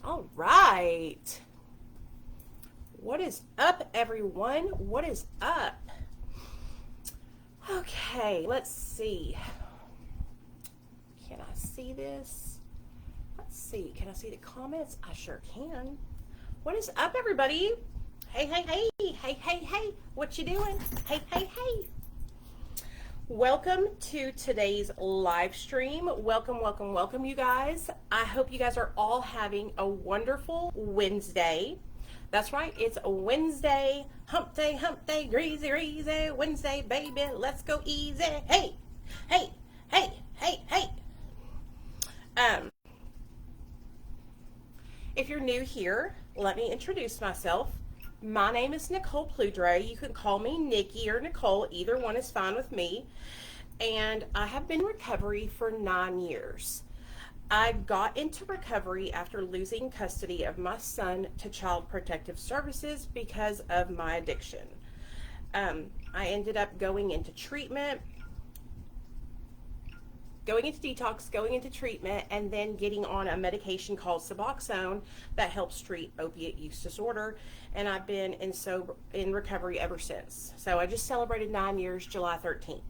All right. What is up, everyone? What is up? Okay, let's see. Can I see this? Let's see. Can I see the comments? I sure can. What is up, everybody? Hey, hey, hey. Hey, hey, hey. What you doing? Hey, hey, hey. Welcome to today's live stream. Welcome, welcome, welcome, you guys. I hope you guys are all having a wonderful Wednesday. That's right, it's a Wednesday, hump day, greasy, greasy, Wednesday, baby, let's go easy. Hey, hey, hey, hey, hey. If you're new here, let me introduce myself. My name is Nicole Pludre. You can call me Nikki or Nicole. Either one is fine with me. And I have been in recovery for 9 years. I got into recovery after losing custody of my son to Child Protective Services because of my addiction. I ended up going into treatment, going into detox, going into treatment, and then getting on a medication called Suboxone that helps treat opiate use disorder. And I've been in recovery ever since. So I just celebrated 9 years, July 13th.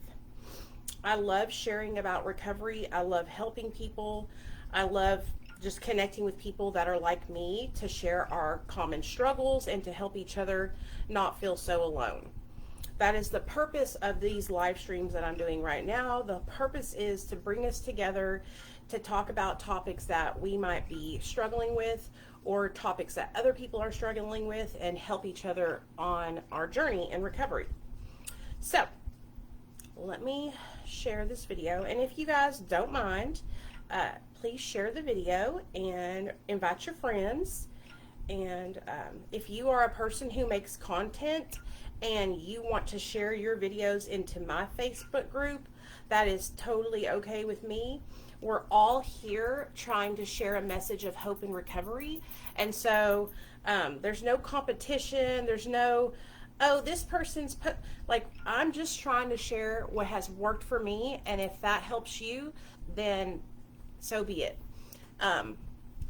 I love sharing about recovery. I love helping people. I love just connecting with people that are like me to share our common struggles and to help each other not feel so alone. That is the purpose of these live streams that I'm doing right now. The purpose is to bring us together to talk about topics that we might be struggling with or topics that other people are struggling with and help each other on our journey in recovery. So let me share this video, and if you guys don't mind, please share the video and invite your friends. And if you are a person who makes content and you want to share your videos into my Facebook group, that is totally okay with me. We're all here trying to share a message of hope and recovery. And so there's no competition. There's no, oh, this person's I'm just trying to share what has worked for me. And if that helps you, then so be it.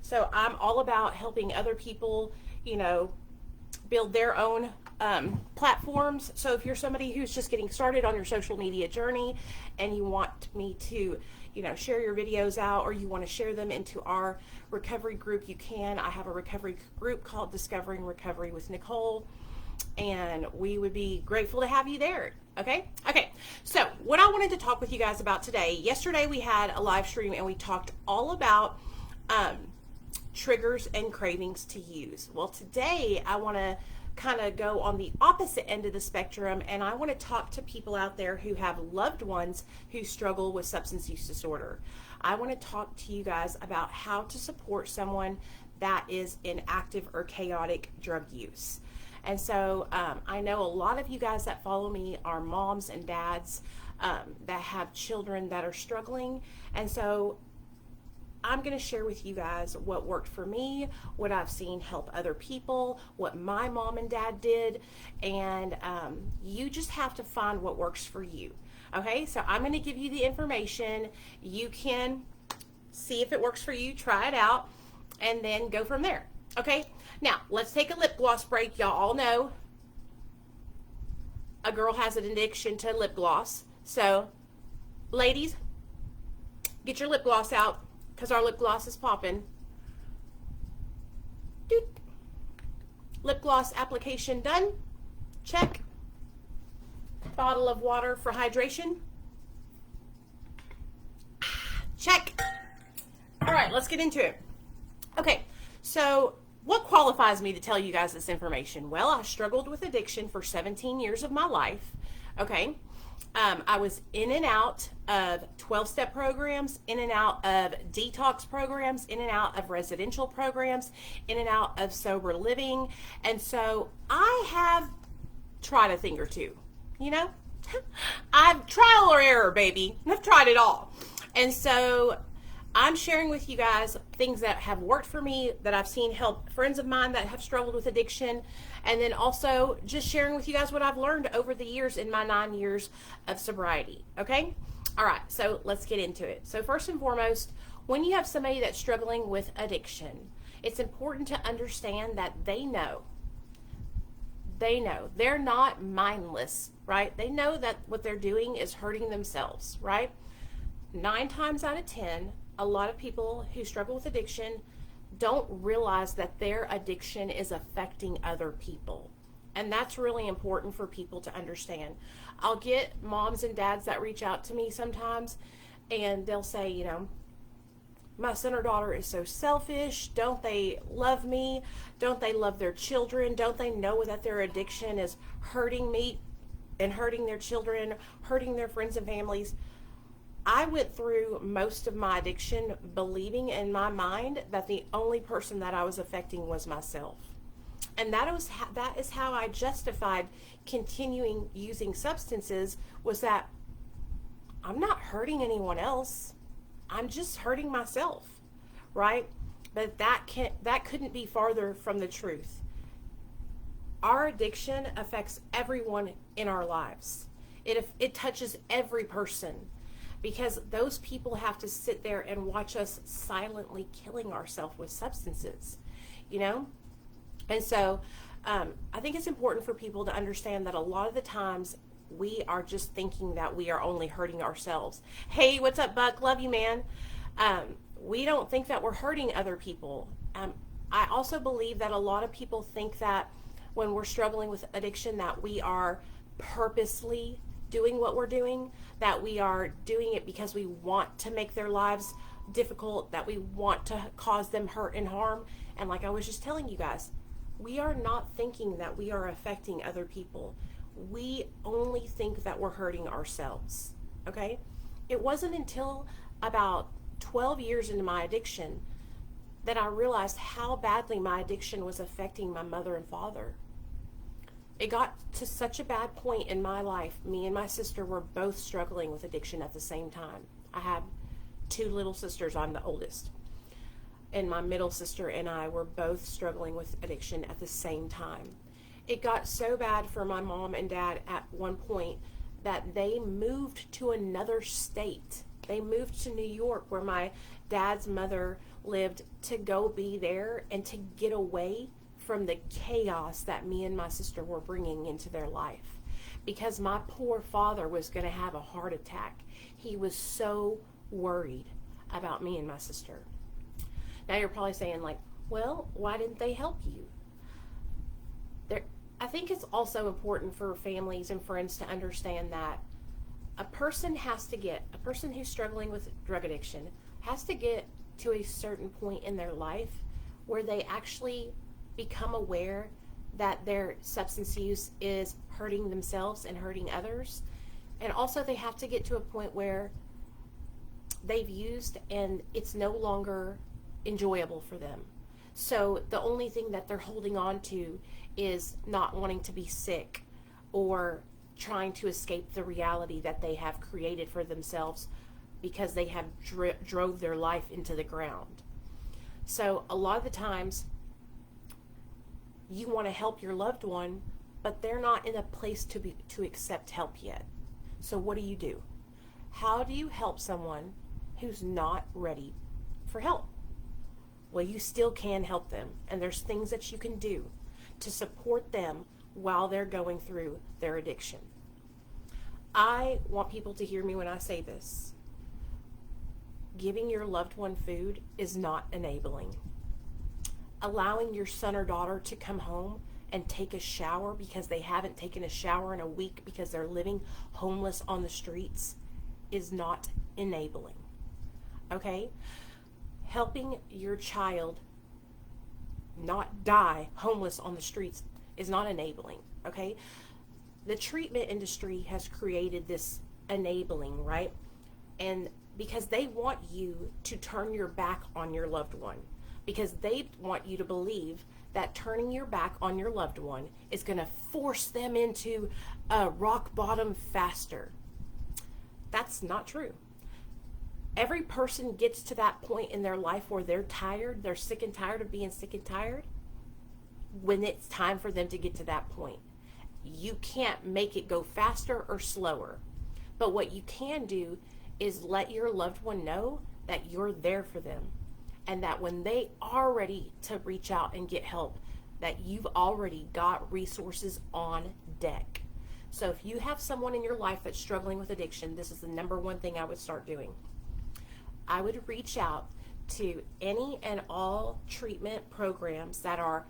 So I'm all about helping other people, build their own platforms. So if you're somebody who's just getting started on your social media journey and you want me to, share your videos out, or you want to share them into our recovery group, you can. I have a recovery group called Discovering Recovery with Nicole, and we would be grateful to have you there. Okay. So what I wanted to talk with you guys about today, yesterday we had a live stream and we talked all about triggers and cravings to use. Well, today I want to kind of go on the opposite end of the spectrum, and I want to talk to people out there who have loved ones who struggle with substance use disorder. I want to talk to you guys about how to support someone that is in active or chaotic drug use. And so I know a lot of you guys that follow me are moms and dads that have children that are struggling. And so I'm going to share with you guys what worked for me, what I've seen help other people, what my mom and dad did, and you just have to find what works for you. Okay, so I'm going to give you the information. You can see if it works for you, try it out, and then go from there. Okay, now let's take a lip gloss break. Y'all all know a girl has an addiction to lip gloss. So, ladies, get your lip gloss out, because our lip gloss is popping. Doot. Lip gloss application done. Check. Bottle of water for hydration. Check. All right, let's get into it. Okay, so what qualifies me to tell you guys this information? Well, I struggled with addiction for 17 years of my life. Okay. I was in and out of 12-step programs, in and out of detox programs, in and out of residential programs, in and out of sober living. And so I have tried a thing or two, I've trial or error, baby. I've tried it all. And so I'm sharing with you guys things that have worked for me, that I've seen help friends of mine that have struggled with addiction, and then also just sharing with you guys what I've learned over the years in my 9 years of sobriety. Okay? All right, so let's get into it. So first and foremost, when you have somebody that's struggling with addiction, It's important to understand that they know. They know. They're not mindless, right? They know that what they're doing is hurting themselves, right? 9 times out of 10, a lot of people who struggle with addiction don't realize that their addiction is affecting other people. And that's really important for people to understand. I'll get moms and dads that reach out to me sometimes, and they'll say, my son or daughter is so selfish. Don't they love me? Don't they love their children? Don't they know that their addiction is hurting me and hurting their children, hurting their friends and families? I went through most of my addiction believing in my mind that the only person that I was affecting was myself. And that is how I justified continuing using substances, was that I'm not hurting anyone else. I'm just hurting myself, right? But that couldn't be farther from the truth. Our addiction affects everyone in our lives. It touches every person, because those people have to sit there and watch us silently killing ourselves with substances, And so I think it's important for people to understand that a lot of the times we are just thinking that we are only hurting ourselves. Hey, what's up, Buck? Love you, man. We don't think that we're hurting other people. I also believe that a lot of people think that when we're struggling with addiction that we are purposely doing what we're doing, that we are doing it because we want to make their lives difficult, that we want to cause them hurt and harm. And like I was just telling you guys, we are not thinking that we are affecting other people. We only think that we're hurting ourselves, okay? It wasn't until about 12 years into my addiction that I realized how badly my addiction was affecting my mother and father. It got to such a bad point in my life. Me and my sister were both struggling with addiction at the same time. I have 2 little sisters. I'm the oldest. And my middle sister and I were both struggling with addiction at the same time. It got so bad for my mom and dad at one point that they moved to another state. They moved to New York, where my dad's mother lived, to go be there and to get away from the chaos that me and my sister were bringing into their life, because my poor father was going to have a heart attack. He was so worried about me and my sister. Now you're probably saying, like, well, why didn't they help you? I think it's also important for families and friends to understand that a person who's struggling with drug addiction has to get to a certain point in their life where they actually become aware that their substance use is hurting themselves and hurting others. And also they have to get to a point where they've used and it's no longer enjoyable for them. So the only thing that they're holding on to is not wanting to be sick or trying to escape the reality that they have created for themselves because they have drove their life into the ground. So a lot of the times you want to help your loved one, but they're not in a place to accept help yet. So what do? How do you help someone who's not ready for help? Well, you still can help them, and there's things that you can do to support them while they're going through their addiction. I want people to hear me when I say this. Giving your loved one food is not enabling. Allowing your son or daughter to come home and take a shower because they haven't taken a shower in a week because they're living homeless on the streets is not enabling. Okay? Helping your child not die homeless on the streets is not enabling, okay? The treatment industry has created this enabling, right? And because they want you to turn your back on your loved one, because they want you to believe that turning your back on your loved one is going to force them into a rock bottom faster. That's not true. Every person gets to that point in their life where they're tired, they're sick and tired of being sick and tired, when it's time for them to get to that point. You can't make it go faster or slower. But what you can do is let your loved one know that you're there for them and that when they are ready to reach out and get help, that you've already got resources on deck. So if you have someone in your life that's struggling with addiction, this is the number one thing I would start doing. I would reach out to any and all treatment programs that are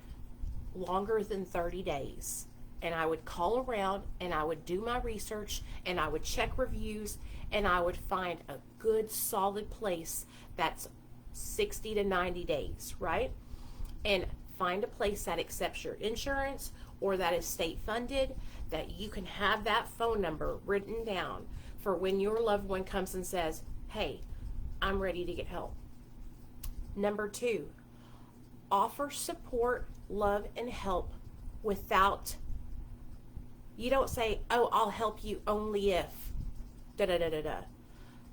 longer than 30 days. And I would call around and I would do my research and I would check reviews and I would find a good solid place that's 60 to 90 days, right? And find a place that accepts your insurance or that is state funded, that you can have that phone number written down for when your loved one comes and says, hey, I'm ready to get help. Number 2, offer support, love, and help without, you don't say, oh, I'll help you only if, da da da da da.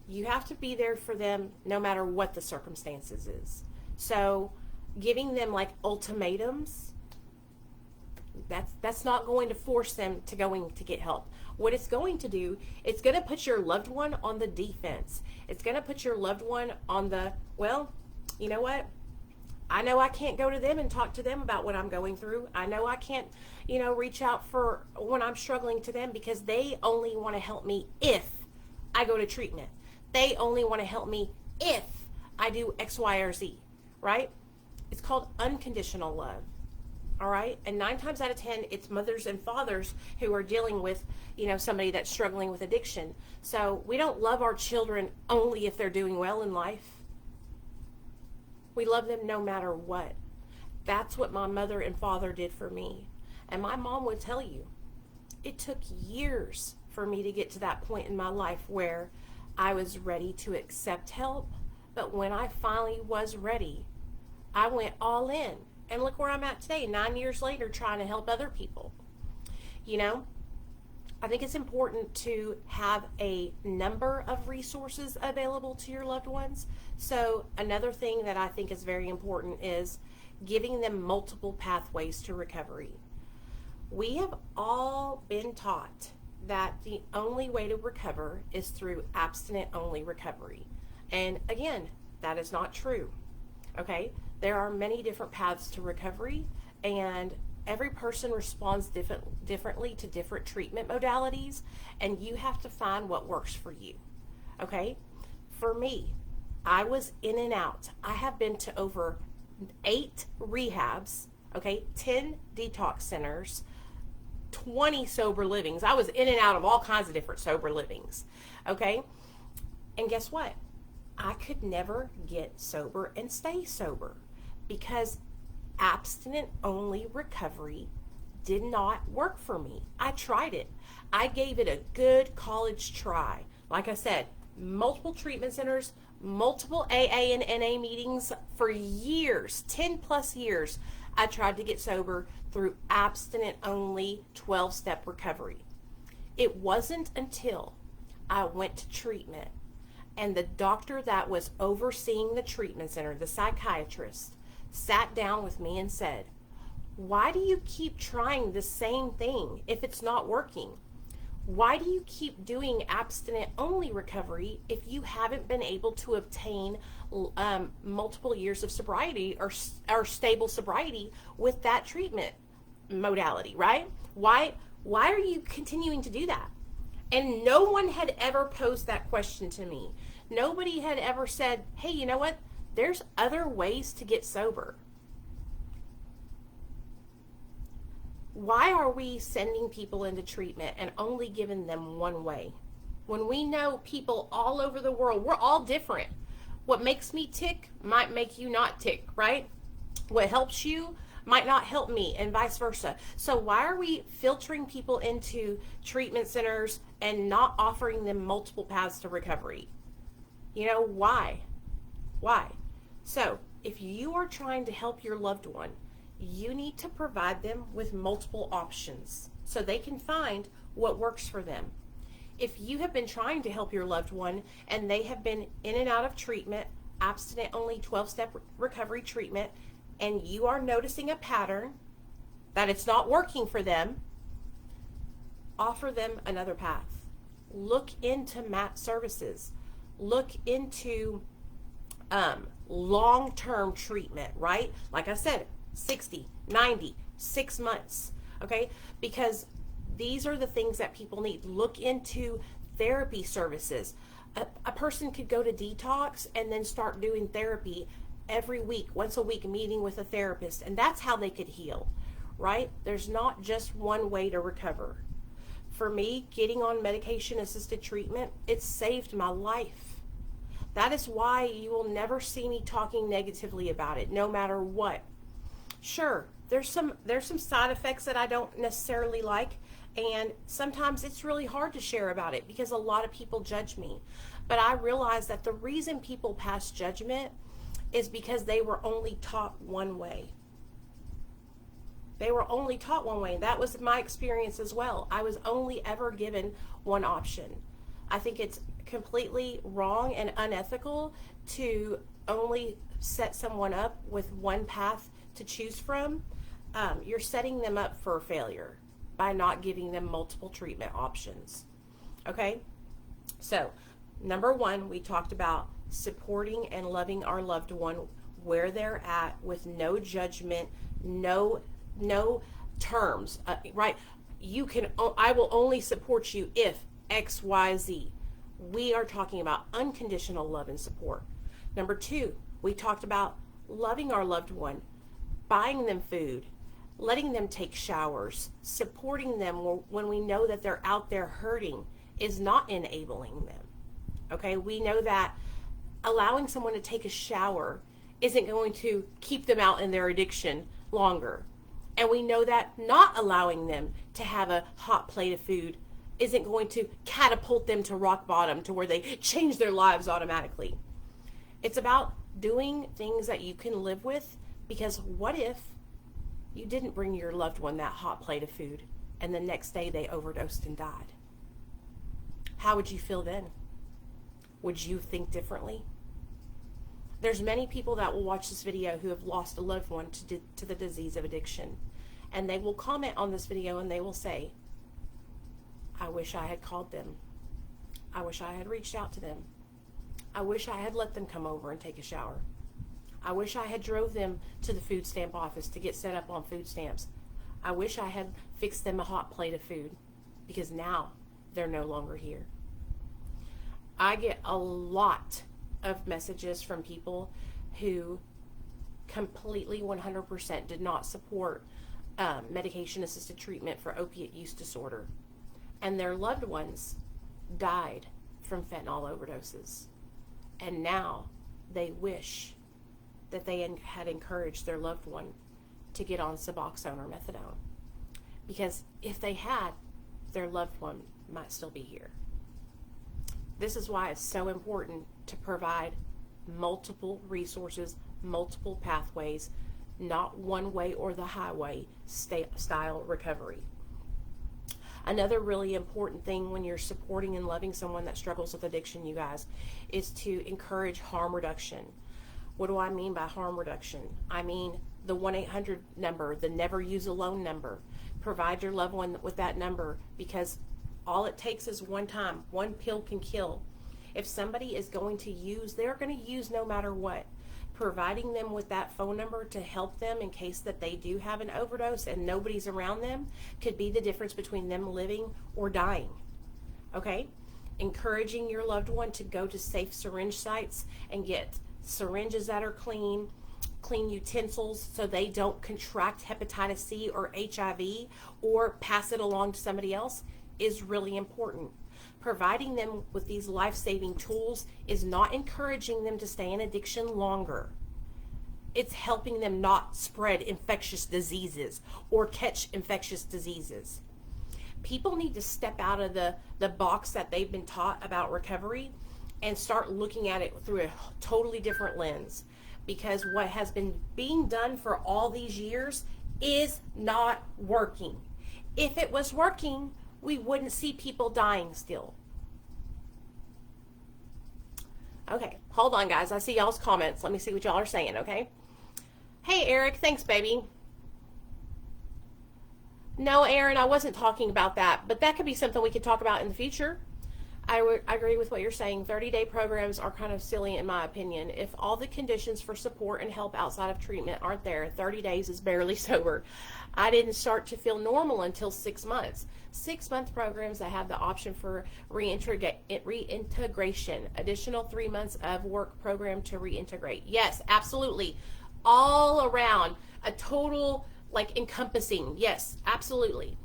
You have to be there for them no matter what the circumstances is. So giving them like ultimatums, that's not going to force them to going to get help. What it's going to do, it's going to put your loved one on the defense. It's going to put your loved one on the, well, you know what? I know I can't go to them and talk to them about what I'm going through. I know I can't, reach out for when I'm struggling to them because they only want to help me if I go to treatment. They only want to help me if I do X, Y, or Z, right? It's called unconditional love, all right? And 9 times out of 10, it's mothers and fathers who are dealing with, somebody that's struggling with addiction. So we don't love our children only if they're doing well in life. We love them no matter what. That's what my mother and father did for me. And my mom would tell you, it took years for me to get to that point in my life where I was ready to accept help. But when I finally was ready, I went all in. And look where I'm at today, 9 years later, trying to help other people. I think it's important to have a number of resources available to your loved ones. So another thing that I think is very important is giving them multiple pathways to recovery. We have all been taught that the only way to recover is through abstinent-only recovery. And again, that is not true, okay? There are many different paths to recovery, and every person responds differently to different treatment modalities, and you have to find what works for you, okay? For me, I was in and out. I have been to over 8 rehabs, okay, 10 detox centers, 20 sober livings. I was in and out of all kinds of different sober livings, okay? And guess what? I could never get sober and stay sober because abstinent-only recovery did not work for me. I tried it. I gave it a good college try. Like I said, multiple treatment centers, multiple AA and NA meetings for years, 10 plus years. I tried to get sober through abstinent-only 12-step recovery. It wasn't until I went to treatment and the doctor that was overseeing the treatment center, the psychiatrist, sat down with me and said, why do you keep trying the same thing if it's not working? Why do you keep doing abstinent-only recovery if you haven't been able to obtain multiple years of sobriety or stable sobriety with that treatment modality, right? Why are you continuing to do that? And no one had ever posed that question to me. Nobody had ever said, hey, you know what? There's other ways to get sober. Why are we sending people into treatment and only giving them one way? When we know people all over the world, we're all different. What makes me tick might make you not tick, right? What helps you might not help me, and vice versa. So why are we filtering people into treatment centers and not offering them multiple paths to recovery? Why? Why? So if you are trying to help your loved one, you need to provide them with multiple options so they can find what works for them. If you have been trying to help your loved one and they have been in and out of treatment, abstinent-only 12-step recovery treatment, and you are noticing a pattern that it's not working for them, offer them another path. Look into MAT services. Look into long-term treatment, right? Like I said, 60, 90, 6 months, okay? Because these are the things that people need. Look into therapy services. A person could go to detox and then start doing therapy every week, once a week, meeting with a therapist, and that's how they could heal, right? There's not just one way to recover. For me, getting on medication assisted treatment, it saved my life. That is why you will never see me talking negatively about it, no matter what. Sure, there's some side effects that I don't necessarily like, and sometimes it's really hard to share about it because a lot of people judge me. But I realize that the reason people pass judgment is because they were only taught one way. They were only taught one way. That was my experience as well. I was only ever given one option. I think it's completely wrong and unethical to only set someone up with one path to choose from. You're setting them up for failure by not giving them multiple treatment options. Okay? So, number one, we talked about supporting and loving our loved one where they're at with no judgment, no terms, right? I will only support you if X, Y, Z. We are talking about unconditional love and support. Number two, we talked about loving our loved one, buying them food, letting them take showers, supporting them when we know that they're out there hurting is not enabling them. Okay, we know that allowing someone to take a shower isn't going to keep them out in their addiction longer. And we know that not allowing them to have a hot plate of food isn't going to catapult them to rock bottom to where they change their lives automatically. It's about doing things that you can live with, because what if you didn't bring your loved one that hot plate of food and the next day they overdosed and died? How would you feel then? Would you think differently? There's many people that will watch this video who have lost a loved one to the disease of addiction. And they will comment on this video and they will say, I wish I had called them. I wish I had reached out to them. I wish I had let them come over and take a shower. I wish I had drove them to the food stamp office to get set up on food stamps. I wish I had fixed them a hot plate of food, because now they're no longer here. I get a lot of messages from people who completely 100% did not support medication-assisted treatment for opiate use disorder, and their loved ones died from fentanyl overdoses, and now they wish that they had encouraged their loved one to get on Suboxone or methadone, because if they had, their loved one might still be here. This is why it's so important to provide multiple resources, multiple pathways, not one way or the highway style recovery. Another really important thing when you're supporting and loving someone that struggles with addiction, you guys, is to encourage harm reduction. What do I mean by harm reduction? I mean the 1-800 number, the never use alone number. Provide your loved one with that number, because all it takes is one time. One pill can kill. If somebody is going to use, they're going to use no matter what. Providing them with that phone number to help them in case that they do have an overdose and nobody's around them could be the difference between them living or dying. Okay? Encouraging your loved one to go to safe syringe sites and get syringes that are clean utensils so they don't contract hepatitis C or HIV or pass it along to somebody else is really important. Providing them with these life-saving tools is not encouraging them to stay in addiction longer. It's helping them not spread infectious diseases or catch infectious diseases. People need to step out of the box that they've been taught about recovery and start looking at it through a totally different lens, because what has been being done for all these years is not working. If it was working, we wouldn't see people dying still. Okay, hold on, guys. I see y'all's comments. Let me see what y'all are saying, okay? Hey, Eric. Thanks, baby. No, Aaron, I wasn't talking about that, but that could be something we could talk about in the future. I would agree with what you're saying. 30-day programs are kind of silly in my opinion. If all the conditions for support and help outside of treatment aren't there, 30 days is barely sober. I didn't start to feel normal until 6 months. 6-month programs that have the option for reintegration, additional 3 months of work program to reintegrate. Yes, absolutely. All around, a total like encompassing. Yes, absolutely.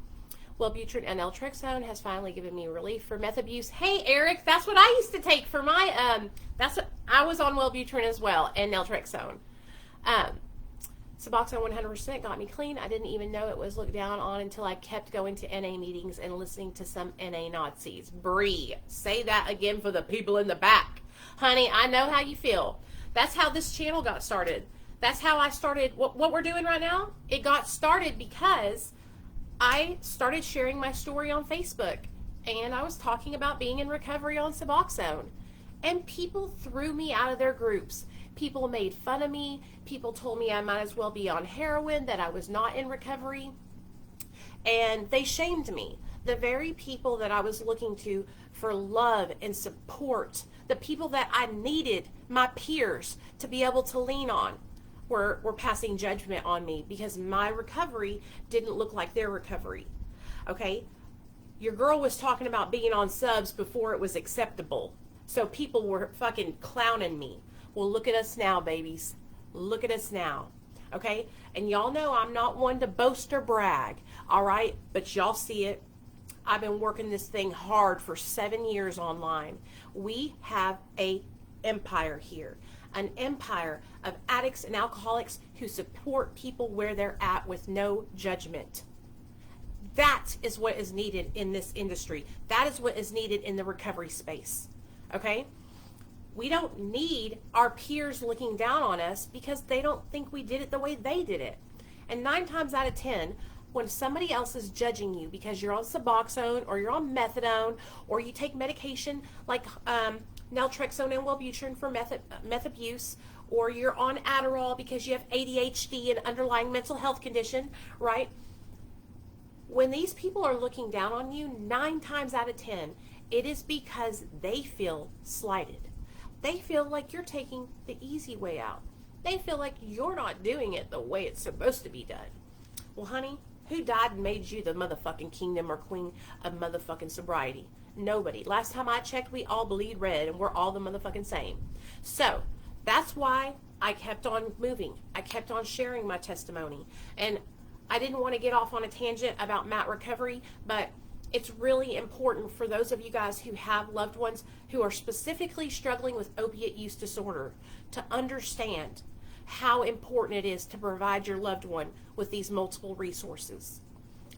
Wellbutrin and naltrexone has finally given me relief for meth abuse. Hey, Eric, that's what I used to take for my, that's what, I was on Wellbutrin as well, and naltrexone. Suboxone 100% got me clean. I didn't even know it was looked down on until I kept going to NA meetings and listening to some NA Nazis. Bree, say that again for the people in the back. Honey, I know how you feel. That's how this channel got started. That's how I started what we're doing right now. It got started because I started sharing my story on Facebook, and I was talking about being in recovery on Suboxone, and people threw me out of their groups. People made fun of me. People told me I might as well be on heroin, that I was not in recovery, and they shamed me. The very people that I was looking to for love and support, the people that I needed, my peers, to be able to lean on, were passing judgment on me because my recovery didn't look like their recovery. Okay? Your girl was talking about being on subs before it was acceptable. So people were fucking clowning me. Well, look at us now, babies. Look at us now. Okay? And y'all know I'm not one to boast or brag. All right? But y'all see it. I've been working this thing hard for 7 years online. We have a empire here. An empire of addicts and alcoholics who support people where they're at with no judgment. That is what is needed in this industry. That is what is needed in the recovery space. Okay? We don't need our peers looking down on us because they don't think we did it the way they did it. And 9 times out of 10, when somebody else is judging you because you're on Suboxone or you're on methadone or you take medication like naltrexone and Wellbutrin for meth abuse, or you're on Adderall because you have ADHD and underlying mental health condition, right? When these people are looking down on you, 9 times out of 10, it is because they feel slighted. They feel like you're taking the easy way out. They feel like you're not doing it the way it's supposed to be done. Well, honey, who died and made you the motherfucking kingdom or queen of motherfucking sobriety? Nobody. Last time I checked, we all bleed red and we're all the motherfucking same. So that's why I kept on moving. I kept on sharing my testimony. And I didn't want to get off on a tangent about Matt recovery, but it's really important for those of you guys who have loved ones who are specifically struggling with opiate use disorder to understand how important it is to provide your loved one with these multiple resources.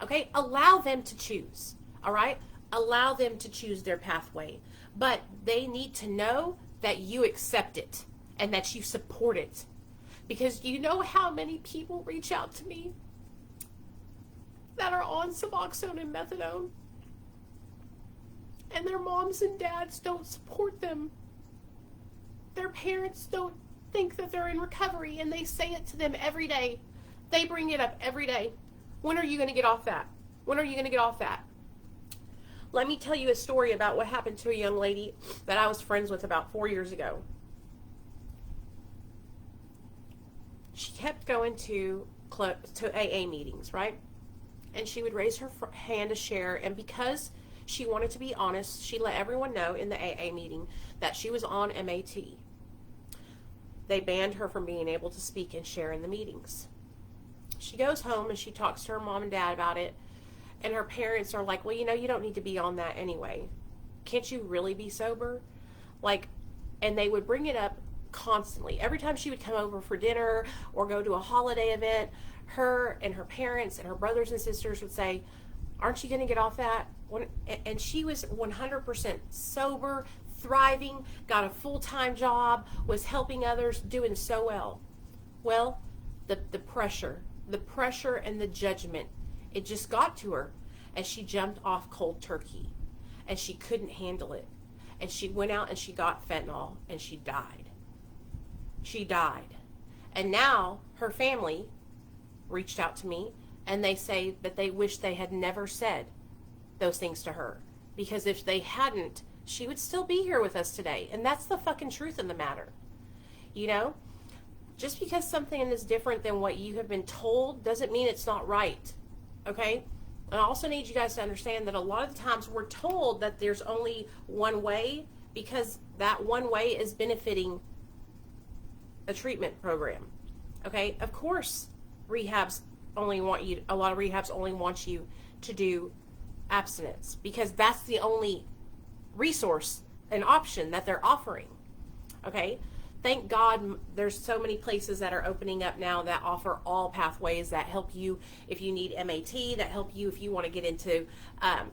Okay? Allow them to choose. All right? Allow them to choose their pathway. But they need to know that you accept it and that you support it. Because you know how many people reach out to me that are on Suboxone and methadone, and their moms and dads don't support them. Their parents don't think that they're in recovery, and they say it to them every day. They bring it up every day. When are you going to get off that? When are you going to get off that? Let me tell you a story about what happened to a young lady that I was friends with about 4 years ago. She kept going to AA meetings, right? And she would raise her hand to share, and because she wanted to be honest, she let everyone know in the AA meeting that she was on MAT. They banned her from being able to speak and share in the meetings. She goes home and she talks to her mom and dad about it, and her parents are like, well, you know, you don't need to be on that anyway. Can't you really be sober? Like, and they would bring it up constantly. Every time she would come over for dinner or go to a holiday event, her and her parents and her brothers and sisters would say, aren't you going to get off that? And she was 100% sober, thriving, got a full-time job, was helping others, doing so well. Well, the pressure and the judgment, it just got to her, and she jumped off cold turkey, and she couldn't handle it. And she went out and she got fentanyl, and she died. She died. And now her family reached out to me, and they say that they wish they had never said those things to her, because if they hadn't, she would still be here with us today. And that's the fucking truth of the matter. You know, just because something is different than what you have been told doesn't mean it's not right. Okay? And I also need you guys to understand that a lot of the times we're told that there's only one way because that one way is benefiting a treatment program. Okay? Of course, a lot of rehabs only want you to do abstinence because that's the only resource and option that they're offering. Okay? Thank God there's so many places that are opening up now that offer all pathways that help you if you need MAT, that help you if you want to get into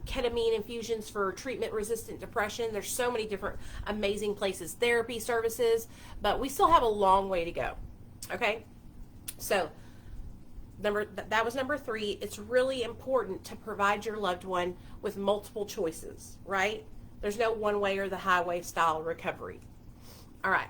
ketamine infusions for treatment-resistant depression. There's so many different amazing places, therapy services, but we still have a long way to go. Okay? So that was number 3. It's really important to provide your loved one with multiple choices, right? There's no one way or the highway style recovery. All right.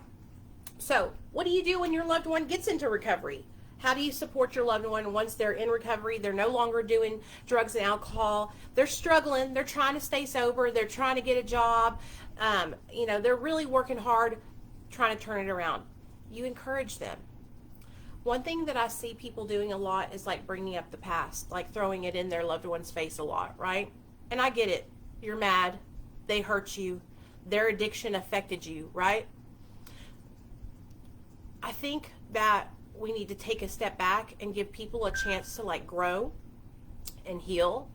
So what do you do when your loved one gets into recovery? How do you support your loved one once they're in recovery? They're no longer doing drugs and alcohol. They're struggling. They're trying to stay sober. They're trying to get a job. They're really working hard trying to turn it around. You encourage them. One thing that I see people doing a lot is like bringing up the past, like throwing it in their loved one's face a lot, right? And I get it. You're mad. They hurt you. Their addiction affected you, right? I think that we need to take a step back and give people a chance to like grow and heal.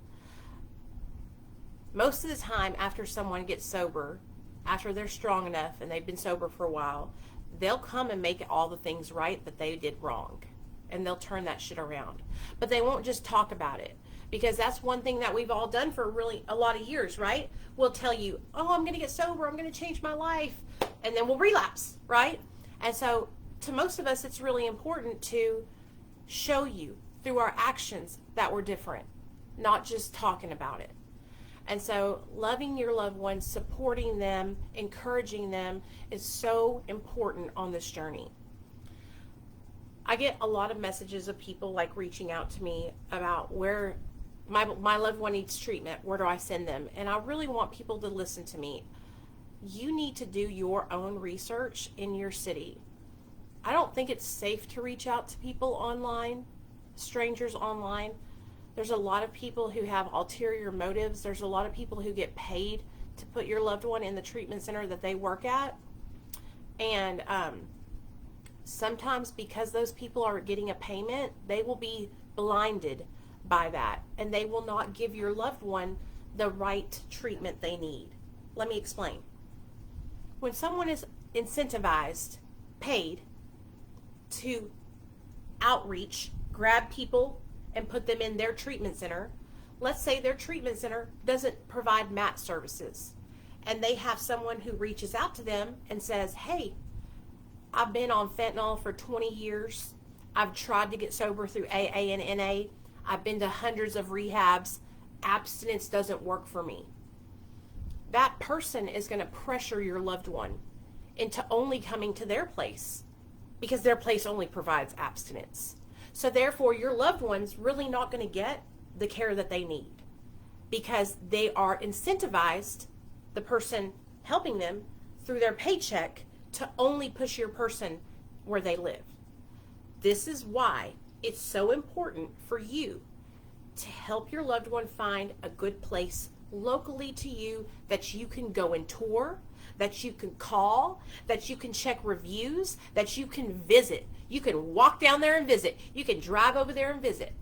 Most of the time after someone gets sober, after they're strong enough and they've been sober for a while, they'll come and make all the things right that they did wrong. And they'll turn that shit around. But they won't just talk about it. Because that's one thing that we've all done for really a lot of years, right? We'll tell you, oh, I'm going to get sober. I'm going to change my life. And then we'll relapse, right? And so to most of us, it's really important to show you through our actions that we're different, not just talking about it. And so loving your loved ones, supporting them, encouraging them is so important on this journey. I get a lot of messages of people like reaching out to me about where my loved one needs treatment. Where do I send them? And I really want people to listen to me. You need to do your own research in your city. I don't think it's safe to reach out to people online, strangers online. There's a lot of people who have ulterior motives. There's a lot of people who get paid to put your loved one in the treatment center that they work at. And sometimes because those people are getting a payment, they will be blinded by that. And they will not give your loved one the right treatment they need. Let me explain. When someone is incentivized, paid, to outreach, grab people and put them in their treatment center. Let's say their treatment center doesn't provide MAT services and they have someone who reaches out to them and says, hey, I've been on fentanyl for 20 years. I've tried to get sober through AA and NA. I've been to hundreds of rehabs. Abstinence doesn't work for me. That person is going to pressure your loved one into only coming to their place, because their place only provides abstinence. So therefore, your loved one's really not going to get the care that they need because they are incentivized, the person helping them, through their paycheck to only push your person where they live. This is why it's so important for you to help your loved one find a good place locally to you that you can go and tour, that you can call, that you can check reviews, that you can visit. You can walk down there and visit. You can drive over there and visit.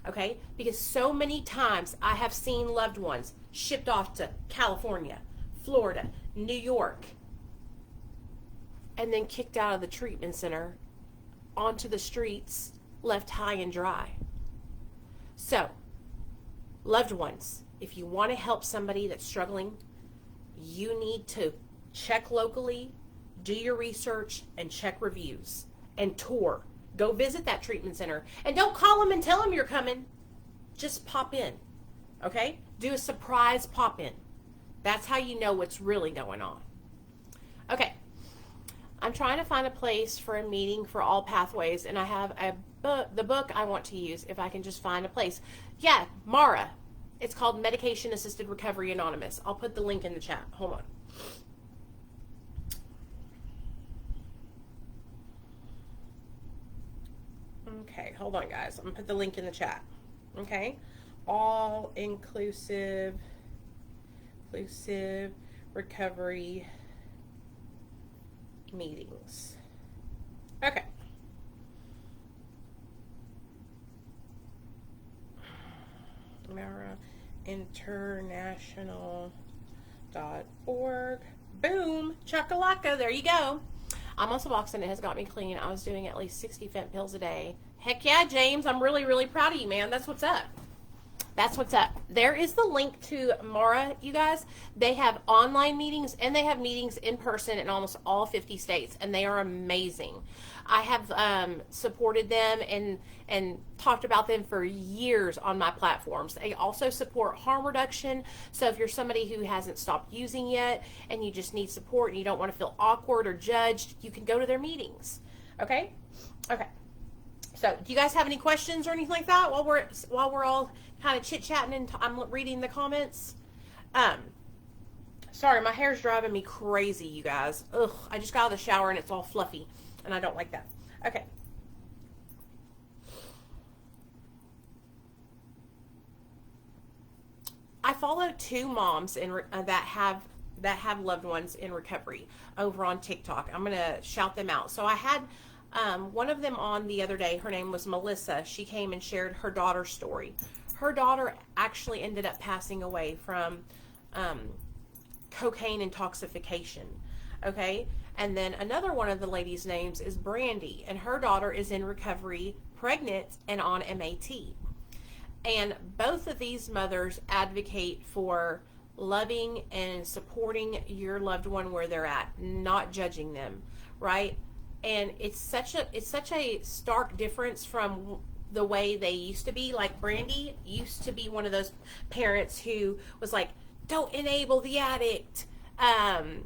Okay? Because so many times I have seen loved ones shipped off to California, Florida, New York, and then kicked out of the treatment center onto the streets, left high and dry. So, loved ones, if you want to help somebody that's struggling, you need to check locally, do your research, and check reviews, and tour. Go visit that treatment center. And don't call them and tell them you're coming. Just pop in, okay? Do a surprise pop in. That's how you know what's really going on. Okay, I'm trying to find a place for a meeting for all pathways, and I have the book I want to use if I can just find a place. Yeah, Mara, It's called Medication Assisted Recovery Anonymous. I'll put the link in the chat. Hold on. Okay, hold on, guys. I'm going to put the link in the chat. Okay? All inclusive recovery meetings. Okay. International.org. Boom. Chakalaka. There you go. I'm on Suboxone. It has got me clean. I was doing at least 60 fent pills a day. Heck yeah, James. I'm really, really proud of you, man. That's what's up. That's what's up. There is the link to Mara, you guys. They have online meetings and they have meetings in person in almost all 50 states, and they are amazing. I have supported them and talked about them for years on my platforms. They also support harm reduction. So if you're somebody who hasn't stopped using yet and you just need support and you don't want to feel awkward or judged, you can go to their meetings. Okay? Okay. So do you guys have any questions or anything like that while we're all kind of chit-chatting and I'm reading the comments? Sorry, my hair's driving me crazy, you guys. Ugh, I just got out of the shower and it's all fluffy, and I don't like that. Okay. I follow 2 moms that have loved ones in recovery over on TikTok. I'm gonna shout them out. So I had one of them on the other day. Her name was Melissa. She came and shared her daughter's story. Her daughter actually ended up passing away from cocaine intoxication. Okay. And then another one of the ladies' names is Brandy, and her daughter is in recovery, pregnant, and on MAT. And both of these mothers advocate for loving and supporting your loved one where they're at, not judging them, right? And it's such a stark difference from the way they used to be. Like Brandy used to be one of those parents who was like, don't enable the addict, and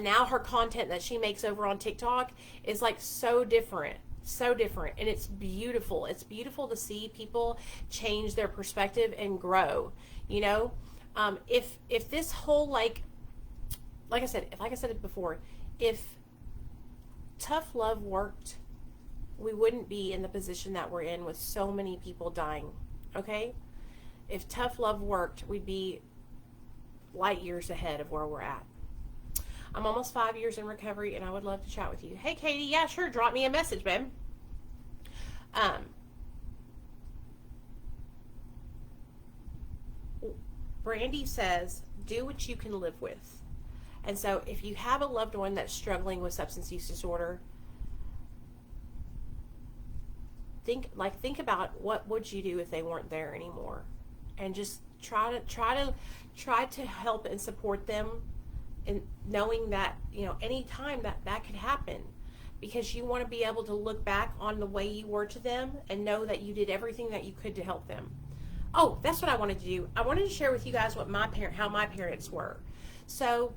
now her content that she makes over on TikTok is like so different, and it's beautiful. It's beautiful to see people change their perspective and grow, you know. If this whole like I said it before, if tough love worked, we wouldn't be in the position that we're in with so many people dying. Okay? If tough love worked, we'd be light years ahead of where we're at. I'm almost 5 years in recovery, and I would love to chat with you. Hey, Katie. Yeah, sure. Drop me a message, babe. Brandy says, do what you can live with. And so if you have a loved one that's struggling with substance use disorder, think about what would you do if they weren't there anymore, and just try to help and support them, and knowing that, you know, anytime that could happen, because you want to be able to look back on the way you were to them and know that you did everything that you could to help them. Oh, that's what I wanted to do. I wanted to share with you guys how my parents were. So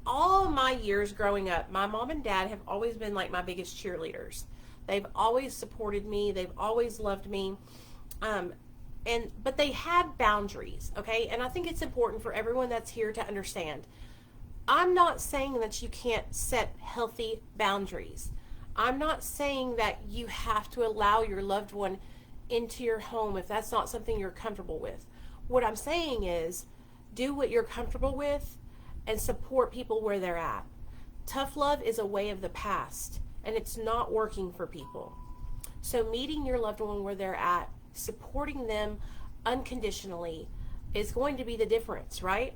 all my years growing up, my mom and dad have always been like my biggest cheerleaders. They've always supported me. They've always loved me. But they had boundaries, okay? And I think it's important for everyone that's here to understand. I'm not saying that you can't set healthy boundaries. I'm not saying that you have to allow your loved one into your home if that's not something you're comfortable with. What I'm saying is, do what you're comfortable with and support people where they're at. Tough love is a way of the past, and it's not working for people. So meeting your loved one where they're at, supporting them unconditionally, is going to be the difference, right?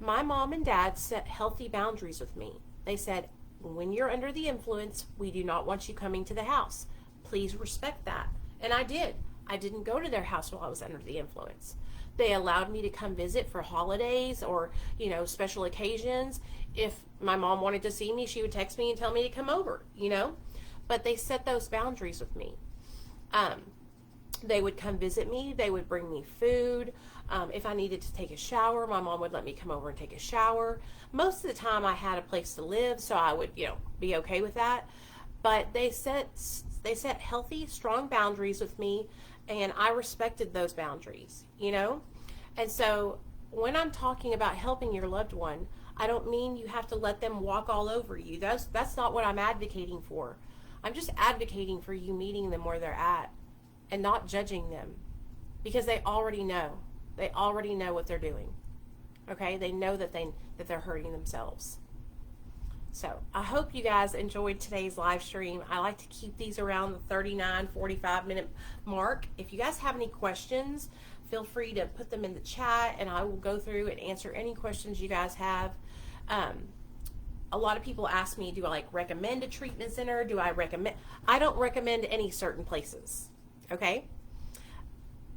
My mom and dad set healthy boundaries with me. They said, when you're under the influence, we do not want you coming to the house. Please respect that. And I did. I didn't go to their house while I was under the influence. They allowed me to come visit for holidays or, you know, special occasions. If my mom wanted to see me, she would text me and tell me to come over, you know. But they set those boundaries with me. They would come visit me. They would bring me food. If I needed to take a shower, my mom would let me come over and take a shower. Most of the time I had a place to live, so I would, you know, be okay with that. But they set healthy, strong boundaries with me, and I respected those boundaries, you know? And so when I'm talking about helping your loved one, I don't mean you have to let them walk all over you. That's not what I'm advocating for. I'm just advocating for you meeting them where they're at and not judging them, because they already know. They already know what they're doing. Okay? They know that they're hurting themselves. So I hope you guys enjoyed today's live stream. I like to keep these around the 45 minute mark. If you guys have any questions, feel free to put them in the chat, and I will go through and answer any questions you guys have. A lot of people ask me, do I like recommend a treatment center? I don't recommend any certain places. Okay?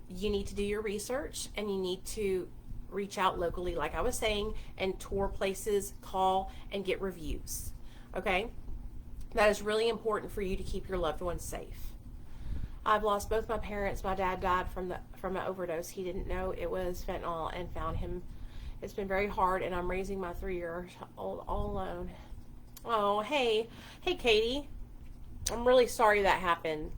You need to do your research, and you need to reach out locally, like I was saying, and tour places, call, and get reviews. Okay? That is really important for you to keep your loved ones safe. I've lost both my parents. My dad died from an overdose. He didn't know it was fentanyl, and found him. It's been very hard, and I'm raising my 3-year-old all alone. Oh, hey Katie. I'm really sorry that happened.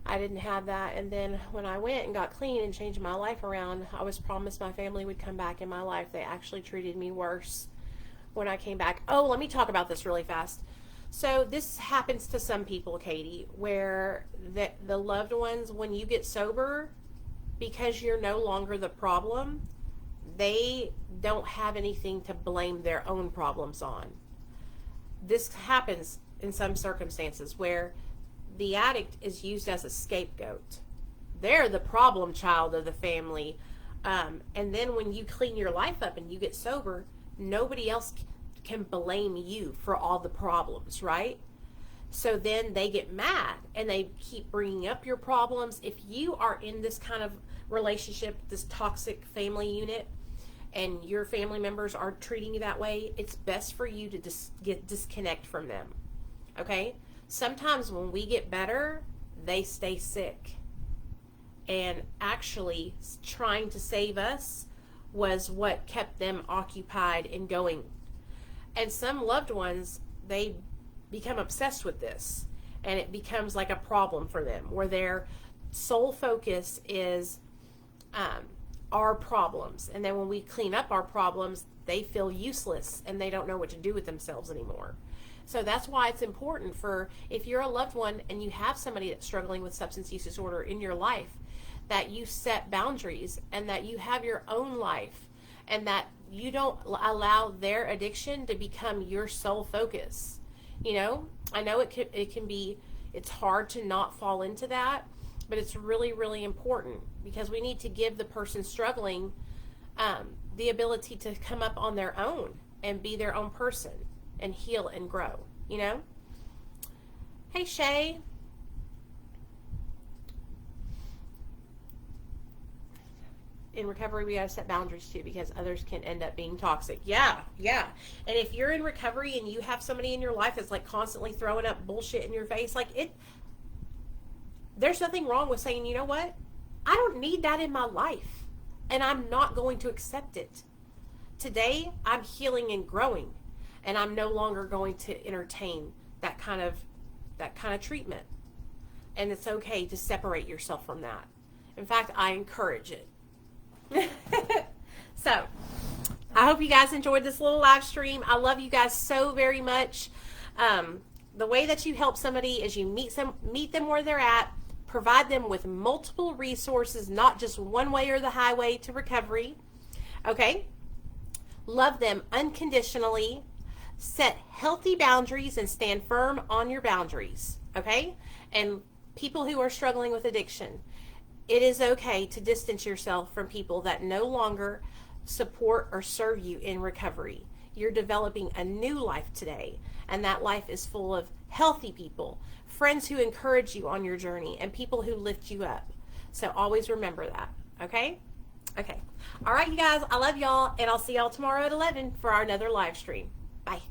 I didn't have that, and then when I went and got clean and changed my life around, I was promised my family would come back in my life. They actually treated me worse when I came back. Oh, let me talk about this really fast. So this happens to some people, Katie, where the loved ones, when you get sober, because you're no longer the problem, they don't have anything to blame their own problems on. This happens in some circumstances where the addict is used as a scapegoat. They're the problem child of the family. And then when you clean your life up and you get sober, nobody else can blame you for all the problems, right? So then they get mad and they keep bringing up your problems. If you are in this kind of relationship, this toxic family unit, and your family members are treating you that way, it's best for you to disconnect from them. Okay? Sometimes when we get better, they stay sick. And actually trying to save us was what kept them occupied and going. And some loved ones, they become obsessed with this, and it becomes like a problem for them, where their sole focus is our problems. And then when we clean up our problems, they feel useless and they don't know what to do with themselves anymore. So that's why it's important for, if you're a loved one and you have somebody that's struggling with substance use disorder in your life, that you set boundaries and that you have your own life, and that you don't allow their addiction to become your sole focus. You know, I know it can be, it's hard to not fall into that, but it's really, really important, because we need to give the person struggling the ability to come up on their own and be their own person and heal and grow, you know? Hey, Shay. In recovery, we got to set boundaries too, because others can end up being toxic. Yeah. And if you're in recovery and you have somebody in your life that's like constantly throwing up bullshit in your face, there's nothing wrong with saying, you know what? I don't need that in my life, and I'm not going to accept it. Today, I'm healing and growing, and I'm no longer going to entertain that kind of treatment. And it's okay to separate yourself from that. In fact, I encourage it. So, I hope you guys enjoyed this little live stream. I love you guys so very much. The way that you help somebody is you meet them where they're at, provide them with multiple resources, not just one way or the highway to recovery. Okay? Love them unconditionally. Set healthy boundaries and stand firm on your boundaries. Okay? And people who are struggling with addiction, it is okay to distance yourself from people that no longer support or serve you in recovery. You're developing a new life today, and that life is full of healthy people, friends who encourage you on your journey, and people who lift you up. So always remember that, okay? Okay. All right, you guys, I love y'all, and I'll see y'all tomorrow at 11 for our another live stream. Bye.